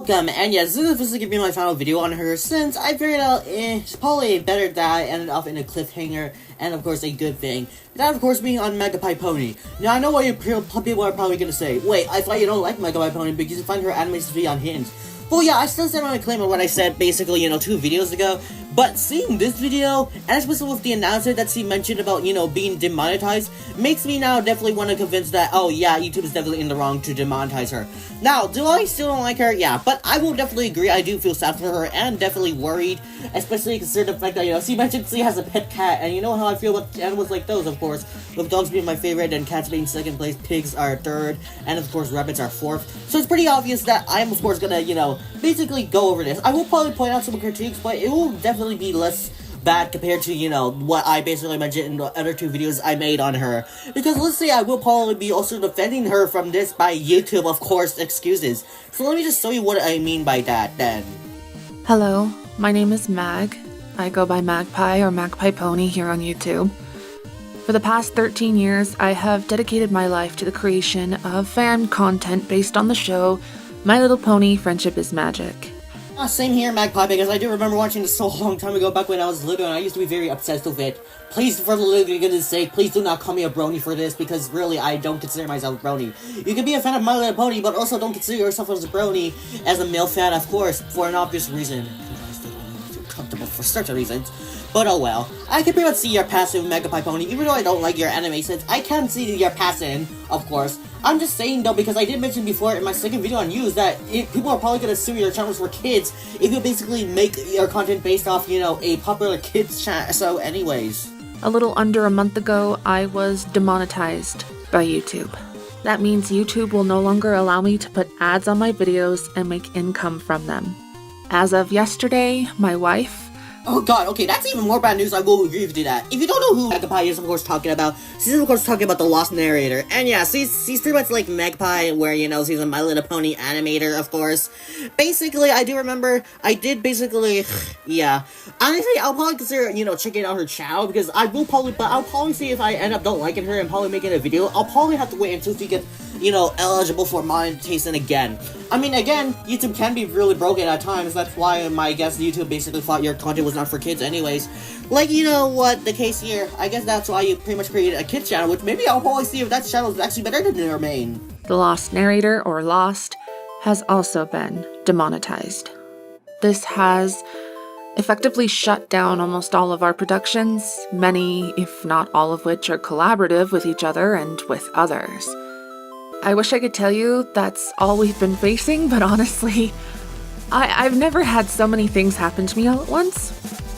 Welcome, and yes, this is going to be my final video on her since I figured out it's probably better that I ended up in a cliffhanger, and of course a good thing. That of course being on Magpiepony. Now I know what people are probably going to say, wait, I thought you don't like Magpiepony because you find her animations to be unhinged. Well, yeah, I still stand on my claim of what I said basically, 2 videos ago, but seeing this video, and especially with the announcement that she mentioned about, being demonetized, makes me now definitely want to convince that, oh yeah, YouTube is definitely in the wrong to demonetize her. Now, do I still don't like her? Yeah, but I will definitely agree, I do feel sad for her, and definitely worried, especially considering the fact that, she mentioned she has a pet cat, and you know how I feel about animals like those, of course, with dogs being my favorite, and cats being second place, pigs are third, and of course rabbits are fourth, so it's pretty obvious that I'm of course gonna, basically go over this. I will probably point out some critiques, but it will definitely be less bad compared to, what I basically mentioned in the other 2 videos I made on her. Because let's say I will probably be also defending her from this by YouTube, of course, excuses. So let me just show you what I mean by that then. Hello, my name is Mag. I go by Magpie or Magpiepony here on YouTube. For the past 13 years, I have dedicated my life to the creation of fan content based on the show My Little Pony: Friendship is Magic. Same here, Magpie, because I do remember watching this so long time ago back when I was little, and I used to be very obsessed with it. Please, for the living goodness sake, please do not call me a brony for this, because really, I don't consider myself a brony. You can be a fan of My Little Pony, but also don't consider yourself as a brony, as a male fan, of course, for an obvious reason. I still don't feel comfortable for certain reasons. But oh well. I can pretty much see your passion with Magpiepony, even though I don't like your animations. I can see your passion, of course. I'm just saying though, because I did mention before in my second video on news that people are probably gonna sue your channels for kids if you basically make your content based off, a popular kids channel. So anyways. A little under a month ago, I was demonetized by YouTube. That means YouTube will no longer allow me to put ads on my videos and make income from them. As of yesterday, my wife... Oh god, okay, that's even more bad news, I will agree with you that. If you don't know who Magpie is, of course, talking about, she's of course talking about the Lost Narrator. And yeah, she's pretty much like Magpie, where, she's a My Little Pony animator, of course. Basically, I do remember, I did basically, yeah. Honestly, I'll probably consider, checking out her channel, because I'll probably see if I end up don't liking her and probably making a video. I'll probably have to wait until she gets, eligible for monetization again. I mean, again, YouTube can be really broken at times, that's why I guess YouTube basically thought your content was not for kids anyways. Like, the case here, I guess that's why you pretty much created a kids channel, which maybe I'll probably see if that channel is actually better than your main. The Lost Narrator, or Lost, has also been demonetized. This has effectively shut down almost all of our productions, many, if not all of which, are collaborative with each other and with others. I wish I could tell you that's all we've been facing, but honestly, I've never had so many things happen to me all at once.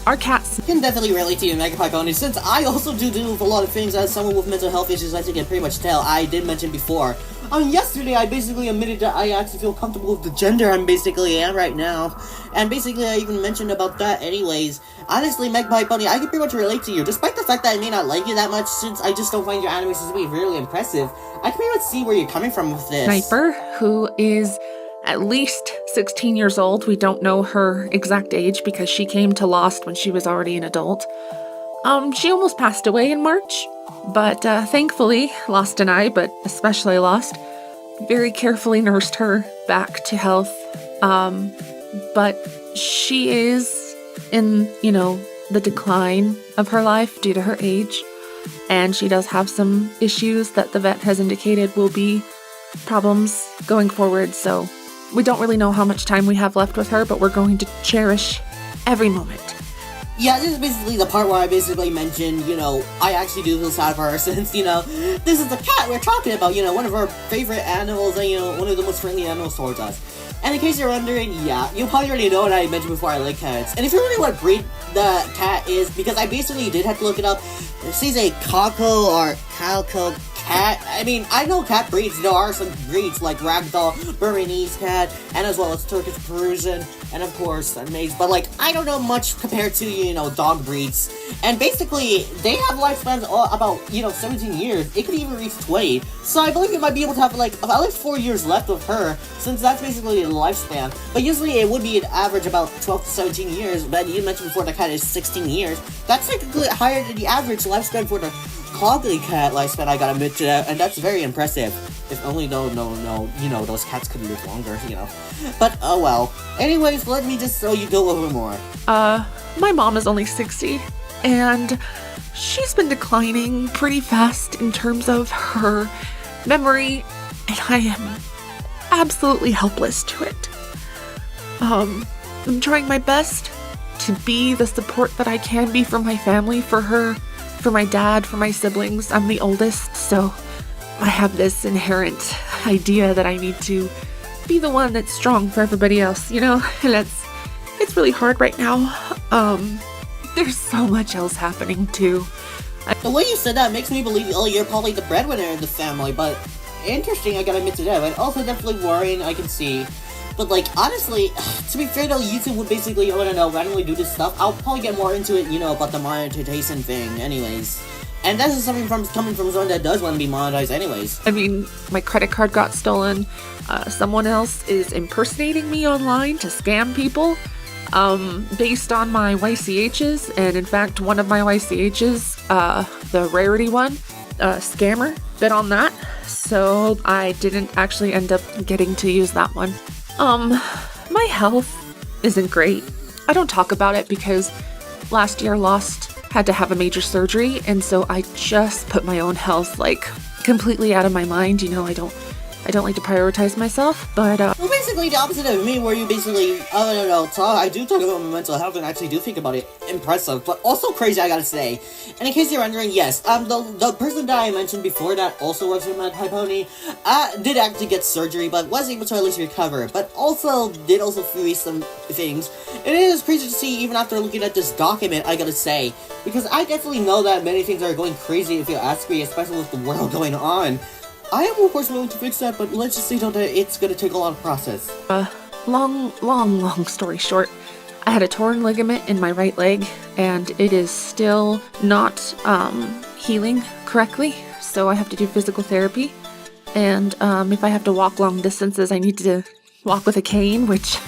Our cats... I can definitely relate to you, Magpiepony, since I also do a lot of things as someone with mental health issues, as you can pretty much tell. I did mention before. Yesterday, I basically admitted that I actually feel comfortable with the gender I'm basically am right now. And basically, I even mentioned about that anyways. Honestly, Magpiepony, I can pretty much relate to you. Despite the fact that I may not like you that much, since I just don't find your animations to be really impressive, I can pretty much see where you're coming from with this. Sniper, who is at least 16 years old. We don't know her exact age because she came to Lost when she was already an adult. She almost passed away in March, but thankfully, Lost and I, but especially Lost, very carefully nursed her back to health. But she is in, the decline of her life due to her age, and she does have some issues that the vet has indicated will be problems going forward, so we don't really know how much time we have left with her, but we're going to cherish every moment. Yeah, this is basically the part where I basically mentioned, I actually do feel sad for her since, this is the cat we're talking about, one of our favorite animals and, one of the most friendly animals towards us. And in case you're wondering, yeah, you probably already know what I mentioned before I like cats. And if you're wondering what breed the cat is, because I basically did have to look it up, she's a Coco or Calico cat. I mean, I know cat breeds. There are some breeds like Ragdoll, Burmese cat, and as well as Turkish Persian, and of course, Maze. But like, I don't know much compared to, dog breeds. And basically, they have lifespans about, 17 years. It could even reach 20. So I believe you might be able to have like at least 4 years left with her, since that's basically the lifespan. But usually it would be an average about 12 to 17 years. But you mentioned before the cat is 16 years. That's technically higher than the average lifespan for the cloggly cat lifespan, I gotta admit to that, and that's very impressive. If only no, you know, those cats could live longer, you know. But, oh well. Anyways, let me just so you go over more. My mom is only 60, and she's been declining pretty fast in terms of her memory, and I am absolutely helpless to it. I'm trying my best to be the support that I can be for my family, for her, for my dad, for my siblings. I'm the oldest, so I have this inherent idea that I need to be the one that's strong for everybody else, you know? And it's really hard right now. There's so much else happening too. The way you said that makes me believe, oh, you're probably the breadwinner in the family, but interesting, I gotta admit to that, but also definitely worrying, I can see. But, like, honestly, to be fair though, YouTube would basically, I don't know, randomly do this stuff. I'll probably get more into it, you know, about the monetization thing anyways. And that's just something coming from someone that does want to be monetized anyways. I mean, my credit card got stolen. Someone else is impersonating me online to scam people, based on my YCHs. And in fact, one of my YCHs, the rarity one, scammer, bid on that. So I didn't actually end up getting to use that one. My health isn't great. I don't talk about it because last year had to have a major surgery, and so I just put my own health, like, completely out of my mind. You know, I don't like to prioritize myself, but, Well, basically the opposite of me, where you basically, I don't know, I do talk about my mental health and actually do think about it. Impressive, but also crazy, I gotta say. And in case you're wondering, yes, the person that I mentioned before that also works with Magpiepony, did actually get surgery, but was able to at least recover, but also did also face some things. And it is crazy to see, even after looking at this document, I gotta say, because I definitely know that many things are going crazy if you ask me, especially with the world going on. I am of course willing to fix that, but let's just say that it's gonna take a lot of process. Long story short, I had a torn ligament in my right leg, and it is still not, healing correctly, so I have to do physical therapy. And, if I have to walk long distances, I need to walk with a cane, which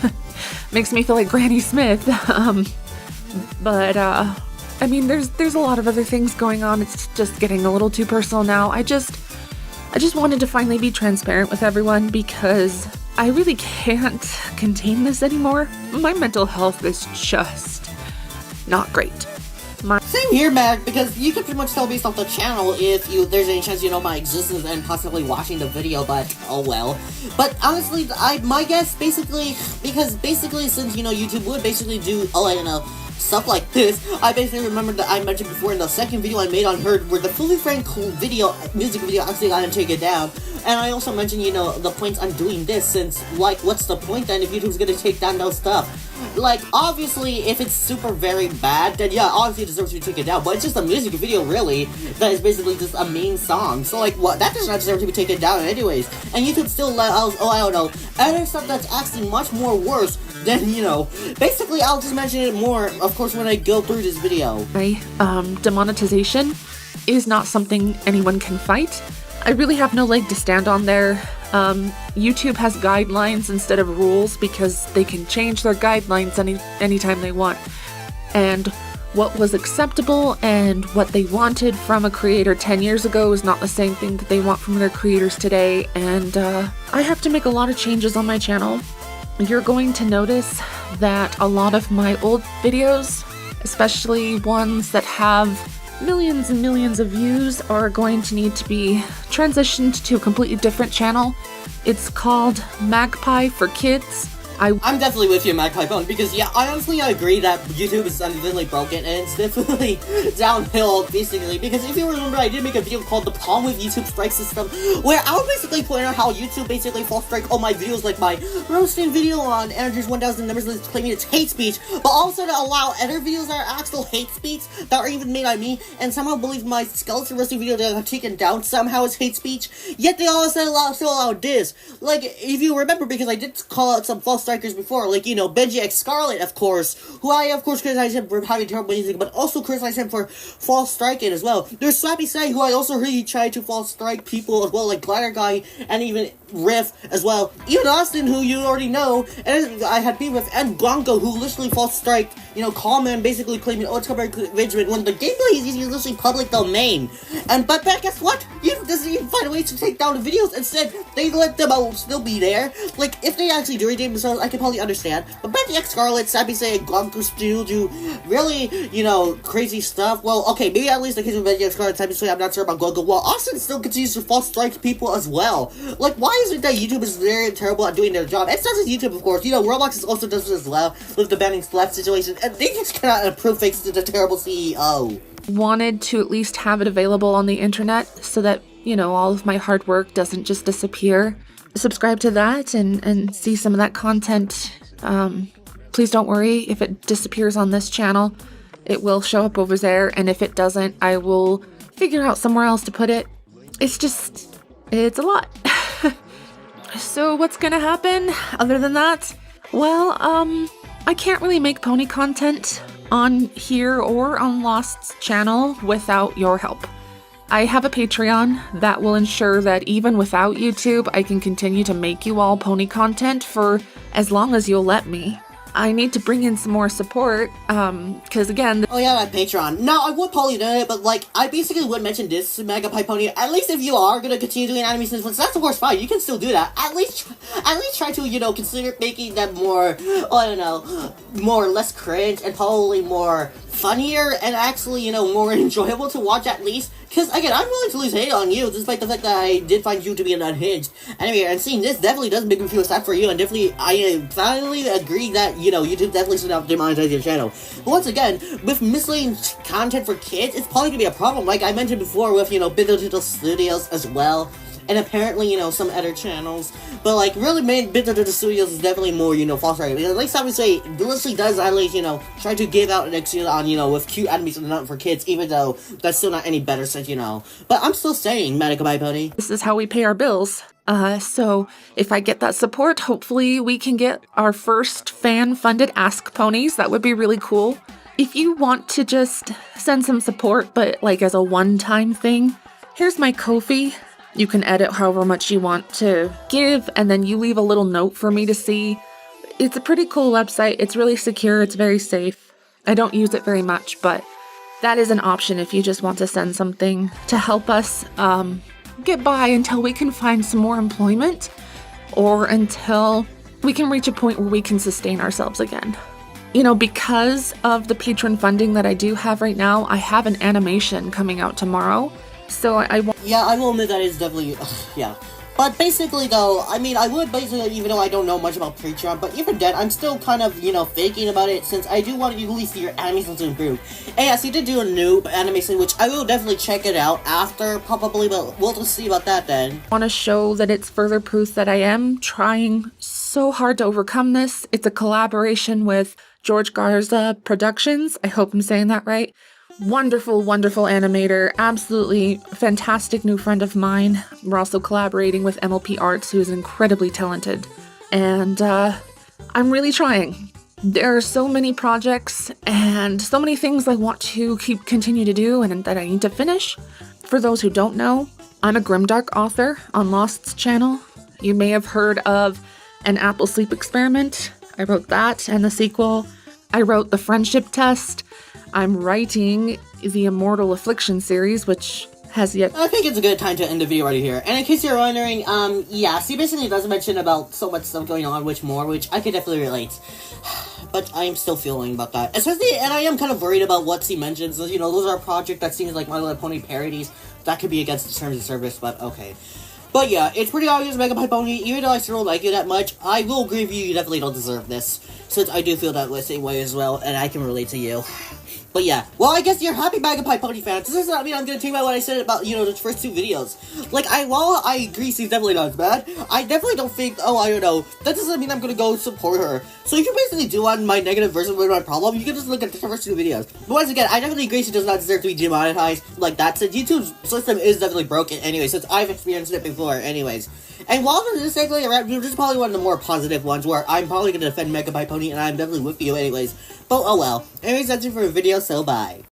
makes me feel like Granny Smith. But, I mean, there's a lot of other things going on. It's just getting a little too personal now. I just wanted to finally be transparent with everyone because I really can't contain this anymore. My mental health is just not great. Same here, Mag, because you can pretty much tell based off the channel if there's any chance you know my existence and possibly watching the video, but oh well. But honestly, my guess basically, since, you know, YouTube would basically do, oh, I don't know, stuff like this, I basically remember that I mentioned before in the second video I made on her, where the Fully Frank music video actually got him taken down. And I also mentioned, you know, the points I'm doing this, since, like, what's the point then if YouTube's gonna take down those stuff? Like, obviously, if it's super very bad, then yeah, obviously it deserves to be taken down, but it's just a music video, really, that is basically just a main song. So, like, what? That does not deserve to be taken down anyways. And YouTube still let out, oh, I don't know, other stuff that's actually much more worse than, you know, basically, I'll just mention it more, of course, when I go through this video. Demonetization is not something anyone can fight. I really have no leg to stand on there. YouTube has guidelines instead of rules because they can change their guidelines anytime they want. And what was acceptable and what they wanted from a creator 10 years ago is not the same thing that they want from their creators today. And I have to make a lot of changes on my channel. You're going to notice that a lot of my old videos, especially ones that have millions and millions of views, are going to need to be transitioned to a completely different channel. It's called Magpie for Kids. I'm definitely with you, Magpiepony, because yeah, I honestly agree that YouTube is unfortunately broken, and it's definitely downhill, basically, because if you remember, I did make a video called The Problem with YouTube Strike System, where I would basically point out how YouTube basically false strike all my videos, like my roasting video on Energy's 1000 numbers list claiming it's hate speech, but also to allow other videos that are actual hate speech, that are even made by me, and somehow believe my skeleton roasting video that I've taken down somehow is hate speech, yet they all still allow this. Like, if you remember, because I did call out some false strikers before, like, you know, Benji X Scarlet, of course, who I, of course, criticize him for having terrible music, but also criticize him for false striking as well. There's Slappy Sai, who I also really tried to false strike people as well, like Glider Guy, and even Riff as well, even Austin, who you already know, and I had beef with, and Blanco, who literally false strike, comment basically claiming, oh, it's copyright infringement, when the gameplay is literally public domain. But guess what? YouTube doesn't even find ways to take down the videos. Instead, they let them all still be there. Like, if they actually do redeem themselves, I can probably understand. But back to X Scarlet, Sappy saying Blanco still do really, crazy stuff. Well, okay, maybe at least the case with X Scarlet, Sappy saying I'm not sure about Blanco. Well, Austin still continues to false strike people as well. Like, why is it that YouTube is very terrible at doing their job? It's not just YouTube, of course. Roblox is also does this as well with the banning slap situation, and they just cannot improve thanks to the terrible CEO. Wanted to at least have it available on the internet so that, all of my hard work doesn't just disappear. Subscribe to that and see some of that content. Please don't worry if it disappears on this channel. It will show up over there, and if it doesn't, I will figure out somewhere else to put it. It's a lot. So what's gonna happen other than that? Well, I can't really make pony content on here or on Lost's channel without your help. I have a Patreon that will ensure that even without YouTube, I can continue to make you all pony content for as long as you'll let me. I need to bring in some more support, because again... Oh yeah, that Patreon. No, I would probably do it, but I basically would mention this, Magpiepony. At least if you are gonna continue doing anime since that's of course fine, you can still do that. At least try to, consider making them more, more or less cringe, and probably more funnier, and actually, more enjoyable to watch at least. Because, again, I'm willing to lose hate on you, despite the fact that I did find you to be an unhinged. Anyway, and seeing this definitely does make me feel sad for you, and definitely, I finally agree that, YouTube definitely should have demonetized your channel. But once again, with misleading content for kids, it's probably gonna be a problem, like I mentioned before with, Digital Studios as well. And apparently, some other channels. But, really, Digital Studios is definitely more, false right. Because, like some say, Felicity does at least, try to give out an excuse on, with cute animes and not for kids, even though that's still not any better since, But I'm still saying, Magpiepony. This is how we pay our bills. So if I get that support, hopefully we can get our first fan-funded Ask Ponies. That would be really cool. If you want to just send some support, but, as a one-time thing, here's my Ko-fi. You can edit however much you want to give, and then you leave a little note for me to see. It's a pretty cool website. It's really secure. It's very safe. I don't use it very much, but that is an option if you just want to send something to help us get by until we can find some more employment, or until we can reach a point where we can sustain ourselves again. Because of the patron funding that I do have right now, I have an animation coming out tomorrow. So Yeah, I will admit that is definitely, yeah. But basically, though, I would basically, even though I don't know much about Patreon, but even then, I'm still kind of, thinking about it, since I do want to at least see your animations to improve. And yes, you did do a new animation, which I will definitely check it out after, probably, but we'll just see about that then. I want to show that it's further proof that I am trying so hard to overcome this. It's a collaboration with George Garza Productions. I hope I'm saying that right. Wonderful, wonderful animator, absolutely fantastic new friend of mine. We're also collaborating with MLP Arts, who is incredibly talented. And I'm really trying. There are so many projects and so many things I want to continue to do and that I need to finish. For those who don't know, I'm a grimdark author on Lost's channel. You may have heard of An Apple Sleep Experiment. I wrote that and the sequel. I wrote The Friendship Test. I'm writing the Immortal Affliction series, which has yet... I think it's a good time to end the video right here. And in case you're wondering, yeah, she basically does mention about so much stuff going on, which I can definitely relate. But I'm still feeling about that. Especially, and I am kind of worried about what she mentions. Those are a project that seems like My Little Pony parodies. That could be against the terms of service, but okay. But yeah, it's pretty obvious, Magpiepony, even though I still don't like you that much, I will agree with you definitely don't deserve this. Since I do feel that same way as well, and I can relate to you. But yeah, well, I guess you're happy Magpiepony fans. This is not, I'm gonna take about what I said about, the first two videos. While I agree she's definitely not as bad, I definitely don't think, I don't know, that doesn't mean I'm gonna go support her. So you can basically do on my negative version of my problem, you can just look at the first two videos. But once again, I definitely agree she does not deserve to be demonetized like that, since YouTube's system is definitely broken anyway, since I've experienced it before anyways. And while this is technically around, this is probably one of the more positive ones, where I'm probably gonna defend Magpiepony, and I'm definitely with you anyways. But oh well. Anyways, that's it for the video, so bye.